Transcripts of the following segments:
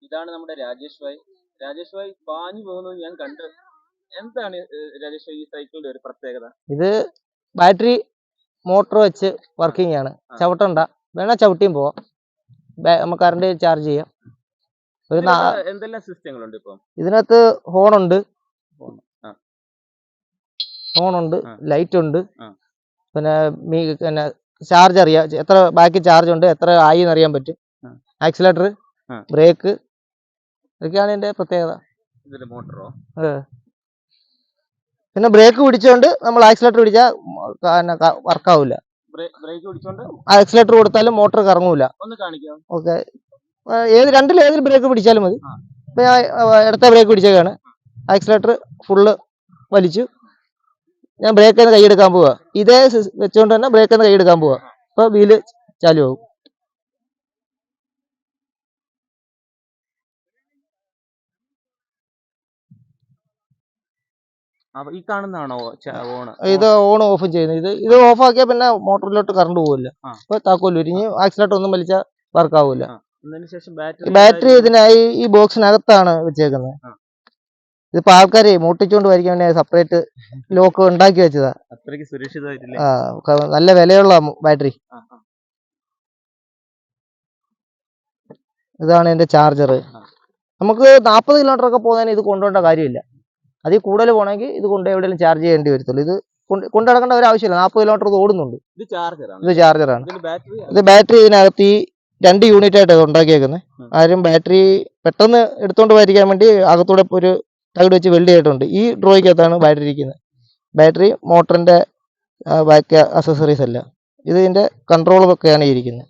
ഇതാണ് നമ്മുടെ രാജേഷ് ഭായ്. രാജേഷ് ഭായ് പാഞ്ഞു പോകുന്നത് ഞാൻ കണ്ടു. എന്താണ് രാജേഷ് ഭായ് ഈ സൈക്കിളിന്റെ ഒരു പ്രത്യേകത? ഇത് ബാറ്ററി മോട്ടോർ വെച്ച് വർക്കിംഗ് ആണ്. ചവിട്ടണ്ട, വേണേ ചവിട്ടിയും പോവാം. നമുക്ക് കറണ്ട് ചാർജ് ചെയ്യാം. എന്തെല്ലാം സിസ്റ്റങ്ങളുണ്ട് ഇപ്പം ഇതിനകത്ത്? ഹോണുണ്ട്, ലൈറ്റ് ഉണ്ട്, പിന്നെ ചാർജ് അറിയാം, എത്ര ബാക്കി ചാർജ് ഉണ്ട്, എത്ര ആയി എന്നറിയാൻ പറ്റും. ആക്സിലേറ്റർ, ബ്രേക്ക്, ഇതൊക്കെയാണ് ഇതിന്റെ പ്രത്യേകത. മോട്ടറോ? പിന്നെ ബ്രേക്ക് പിടിച്ചോണ്ട് നമ്മൾ ആക്സിലേറ്റർ പിടിച്ചാൽ വർക്കാവില്ല. ആക്സിലേറ്റർ കൊടുത്താലും മോട്ടർ കറങ്ങൂല. ഓക്കെ, രണ്ടിലേതിൽ ബ്രേക്ക് പിടിച്ചാലും മതി. ഇടത്തെ ബ്രേക്ക് പിടിച്ചേക്കാണ്, ആക്സിലേറ്റർ ഫുള്ള് വലിച്ചു. ഞാൻ ബ്രേക്കിൽ നിന്ന് കൈയെടുക്കാൻ പോവാ. ഇതേ വെച്ചുകൊണ്ട് തന്നെ ബ്രേക്കിൽ നിന്ന് കൈയെടുക്കാൻ പോവാ. അപ്പൊ വീല് ചാലു ആവും. ഇത് ഓൺ ഓഫും ചെയ്യുന്നത്. ഇത് ഓഫ് ആക്കിയാൽ പിന്നെ മോട്ടറിലോട്ട് കറണ്ട് പോകില്ല. അപ്പൊ താക്കോൽ ഉരിഞ്ഞ് ആക്സിലേറ്റർ ഒന്നും വലിച്ചാൽ വർക്ക് ആവൂല. ബാറ്ററി ഇതിനായി ഈ ബോക്സിനകത്താണ് വെച്ചേക്കുന്നത്. ഇതിപ്പോ ആൾക്കാരെ മോട്ടിച്ചോണ്ട് വരിക്കാൻ വേണ്ടി സെപ്പറേറ്റ് ലോക്ക് ഉണ്ടാക്കി വെച്ചതാ. നല്ല വിലയുള്ള ബാറ്ററി. ഇതാണ് എന്റെ ചാർജർ. നമുക്ക് 40 കിലോമീറ്റർ ഒക്കെ പോകുന്നതിന് ഇത് കൊണ്ടുപോകേണ്ട കാര്യമില്ല. അതിൽ കൂടുതൽ പോകണമെങ്കിൽ ഇത് കൊണ്ട് എവിടെയെങ്കിലും ചാർജ് ചെയ്യേണ്ടി വരത്തുള്ളൂ. ഇത് കൊണ്ടു നടക്കേണ്ട ഒരു ആവശ്യമില്ല. 40 കിലോമീറ്റർ ഇത് ഓടുന്നുണ്ട്. ഇത് ചാർജറാണ്. ഇത് ബാറ്ററി ഇതിനകത്ത് ഈ 2 യൂണിറ്റ് ആയിട്ട് ഉണ്ടാക്കിയേക്കുന്നത്. ആരും ബാറ്ററി പെട്ടെന്ന് എടുത്തോണ്ട് പോയിരിക്കാൻ വേണ്ടി അകത്തൂടെ ഒരു തകിട് വെച്ച് വെൽഡ് ചെയ്തിട്ടുണ്ട്. ഈ ഡ്രോയ്ക്കകത്താണ് ബാറ്ററി ഇരിക്കുന്നത്. ബാറ്ററി, മോട്ടറിന്റെ ബാക്കി അക്സസറീസ് അല്ല. ഇതിന്റെ കൺട്രോളൊക്കെയാണ് ഇരിക്കുന്നത്.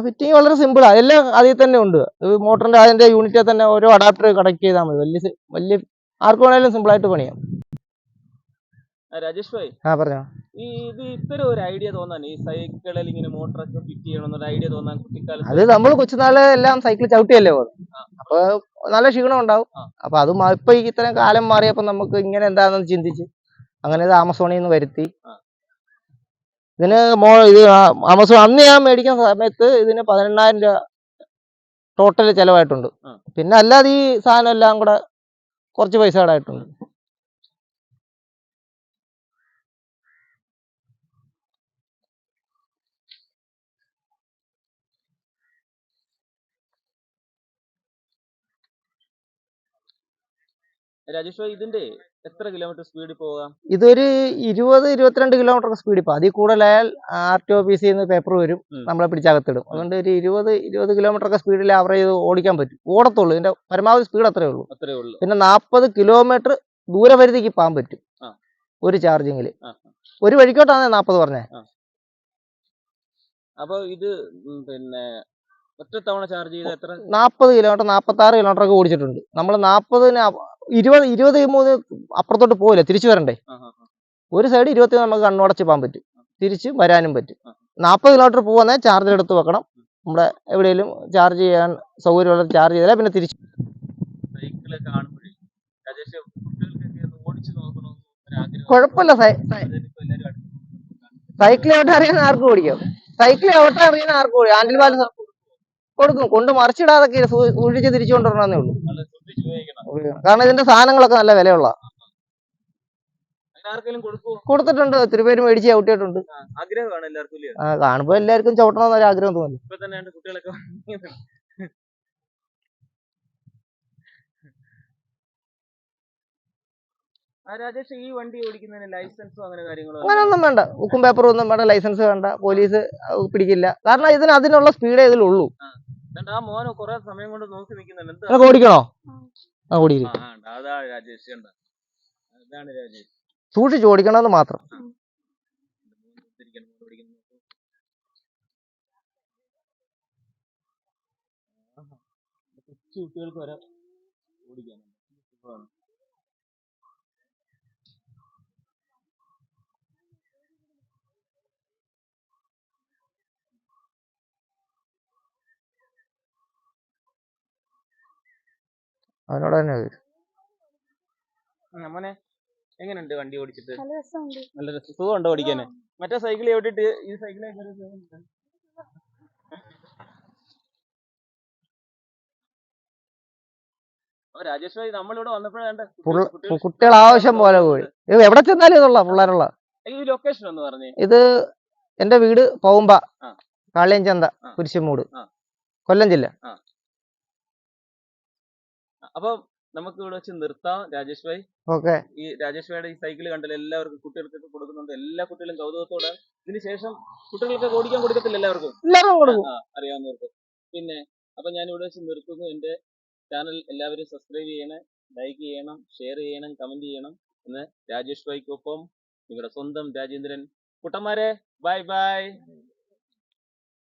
ഫിറ്റിംഗ് വളരെ സിമ്പിളാ. എല്ലാം അതിൽ തന്നെ ഉണ്ട്. മോട്ടറിന്റെ അതിന്റെ യൂണിറ്റിൽ തന്നെ ഓരോ അഡാപ്റ്റർ കണക്ട് ചെയ്താൽ മതി. വലിയ ആർക്ക് വേണേലും സിമ്പിൾ ആയിട്ട് പണിയാം. രാജേഷ് ഭായ്, പറഞ്ഞോ. ഇത് ഇത്തരം ഒരു ഐഡിയ തോന്നാൻ, ഈ സൈക്കിളിൽ ഇങ്ങനെ മോട്ടറൊക്കെ ഫിറ്റ് ചെയ്യണമെന്നൊരു ഐഡിയ തോന്നാൻ കുട്ടിക്കാലത്ത്? അത് നമ്മൾ കൊച്ചുനാള് എല്ലാം സൈക്കിൾ ചവിട്ടിയല്ലേ പോകുന്നത്. അപ്പൊ നല്ല ക്ഷീണം ഉണ്ടാവും. അപ്പൊ അത് ഇപ്പൊ ഇത്തരം കാലം മാറിയപ്പോ നമുക്ക് ഇങ്ങനെ എന്താണെന്ന് ചിന്തിച്ച് അങ്ങനെ ഇത് ആമസോണിൽ നിന്ന് വരുത്തി. ഇതിന് ഇത് ആമസോൺ അന്ന് ഞാൻ മേടിക്കുന്ന സമയത്ത് ഇതിന് 18,000 രൂപ ടോട്ടൽ ചെലവായിട്ടുണ്ട്. പിന്നെ അല്ലാതെ ഈ സാധനം എല്ലാം കൂടെ കുറച്ച് പൈസ ആയിട്ടുണ്ട്. രാജേഷ് ഭായ്, ഇതിന്റെ എത്ര കിലോമീറ്റർ സ്പീഡിൽ പോകാം? ഇതൊരു 20-22 കിലോമീറ്റർ സ്പീഡിൽ പോകും. അതിൽ കൂടുതലായാൽ RTO ഓഫീസിൽ നിന്ന് പേപ്പർ വരും, നമ്മളെ പിടിച്ചകത്തിടും. അതുകൊണ്ട് ഒരു 20 കിലോമീറ്റർ ഒക്കെ സ്പീഡിൽ ആവറേജ് ഓടിക്കാൻ പറ്റും. ഓടത്തുള്ളൂ. ഇതിന്റെ പരമാവധി സ്പീഡ് അത്രേ ഉള്ളൂ. പിന്നെ 40 കിലോമീറ്റർ ദൂരപരിധിക്ക് പോകാൻ പറ്റും ഒരു ചാർജിങ്ങിൽ. ഒരു വഴിക്കോട്ടാണ് 40 പറഞ്ഞേ. അപ്പൊ ഇത് പിന്നെ ഒറ്റ തവണ ചാർജ് ചെയ്ത് എത്ര? 40 കിലോമീറ്റർ 46 കിലോമീറ്റർ ഒക്കെ ഓടിച്ചിട്ടുണ്ട് നമ്മൾ. 40-ന് 20-23 അപ്പുറത്തോട്ട് പോവില്ല, തിരിച്ചു വരണ്ടേ. ഒരു സൈഡ് 20 നമുക്ക് കണ്ണുടച്ച് പോകാൻ പറ്റും, തിരിച്ച് വരാനും പറ്റും. 40 കിലോമീറ്റർ പോവാന്നേ ചാർജർ എടുത്ത് വെക്കണം. നമ്മുടെ എവിടെയെങ്കിലും ചാർജ് ചെയ്യാൻ സൗകര്യമുള്ള ചാർജ് ചെയ്താൽ പിന്നെ തിരിച്ചു. കുഴപ്പമില്ല. സൈക്കിൾ ചവിട്ടാൻ അറിയുന്ന ആർക്കും ഓടിക്കാം. സൈക്കിൾ ചവിട്ടാൻ അറിയുന്ന ആർക്കും ഓടിക്കാം. ഹാൻഡിൽ ബാർ കൊടുക്കും. കൊണ്ട് മറിച്ചിടാതൊക്കെ സൂക്ഷിച്ച് തിരിച്ചു കൊണ്ടുവരണമെന്നേ ഉള്ളൂ. കാരണം ഇതിന്റെ സാധനങ്ങളൊക്കെ നല്ല വിലയുള്ള. കൊടുത്തിട്ടുണ്ട്. ഒത്തിരി പേര് മേടിച്ച് ചവിട്ടിയിട്ടുണ്ട്. കാണുമ്പോ എല്ലാവർക്കും ചവിട്ടണമെന്നൊരു ആഗ്രഹം തോന്നി. രാജേഷ്, ഈ വണ്ടി ഓടിക്കുന്നതിന് ലൈസൻസോ അങ്ങനെയൊന്നും വേണ്ട. ബുക്കും പേപ്പറും ഒന്നും വേണ്ട, ലൈസൻസ് വേണ്ട, പോലീസ് പിടിക്കില്ല. കാരണം അതിനുള്ള സ്പീഡേ ഇതിലുള്ളൂ. ഓടിക്കണോ? ഓടിക്കും. സൂക്ഷിച്ച് ഓടിക്കണമെന്ന് മാത്രം. കുട്ടികൾക്ക് വരെ ഓടിക്കാൻ അവനോട് തന്നെ മോനെ എങ്ങനെയുണ്ട് വണ്ടി ഓടിച്ചിട്ട്? നല്ല രസമുണ്ട്. നല്ല രസം, സുഖമുണ്ടോ ഓടിക്കാന്? മറ്റേ സൈക്കിൾ ഓടിയിട്ട് ഈ സൈക്കിളെ രാജേഷ് ഭായി നമ്മളിവിടെ വന്നപ്പോഴാണ്ട് കുട്ടികൾ ആവശ്യം പോലെ പോയി. ഇത് എവിടെ ചെന്നാലും ഇതുള്ള പിള്ളേരുള്ള. ഈ ലൊക്കേഷൻ ഒന്ന് പറഞ്ഞേ. ഇത് എന്റെ വീട് പൗമ്പ, ആ. കാളിയഞ്ചന്ത, ആ. കുരിശുമൂട്, ആ. കൊല്ലം ജില്ല. അപ്പൊ നമുക്ക് ഇവിടെ വെച്ച് നിർത്താം രാജേഷ് ഭായി. ഓക്കെ. ഈ രാജേഷ് ഭായിയുടെ ഈ സൈക്കിൾ കണ്ടല്ലോ, എല്ലാവർക്കും കുട്ടികൾക്കൊക്കെ കൊടുക്കുന്നുണ്ട്. എല്ലാ കുട്ടികളും കൗതുകത്തോടെ. ഇതിന് ശേഷം കുട്ടികൾക്ക് ഓടിക്കാൻ കൊടുക്കത്തില്ല എല്ലാവർക്കും കൊടുക്കും. അറിയാവുന്നവർക്ക്. പിന്നെ അപ്പൊ ഞാൻ ഇവിടെ വെച്ച് നിർത്തുന്നു. എന്റെ ചാനൽ എല്ലാവരും സബ്സ്ക്രൈബ് ചെയ്യണം, ലൈക്ക് ചെയ്യണം, ഷെയർ ചെയ്യണം, കമന്റ് ചെയ്യണം എന്ന് രാജേഷ് ഭായിക്കൊപ്പം നിങ്ങളുടെ സ്വന്തം രാജേന്ദ്രൻ. കുട്ടന്മാരെ bye bye.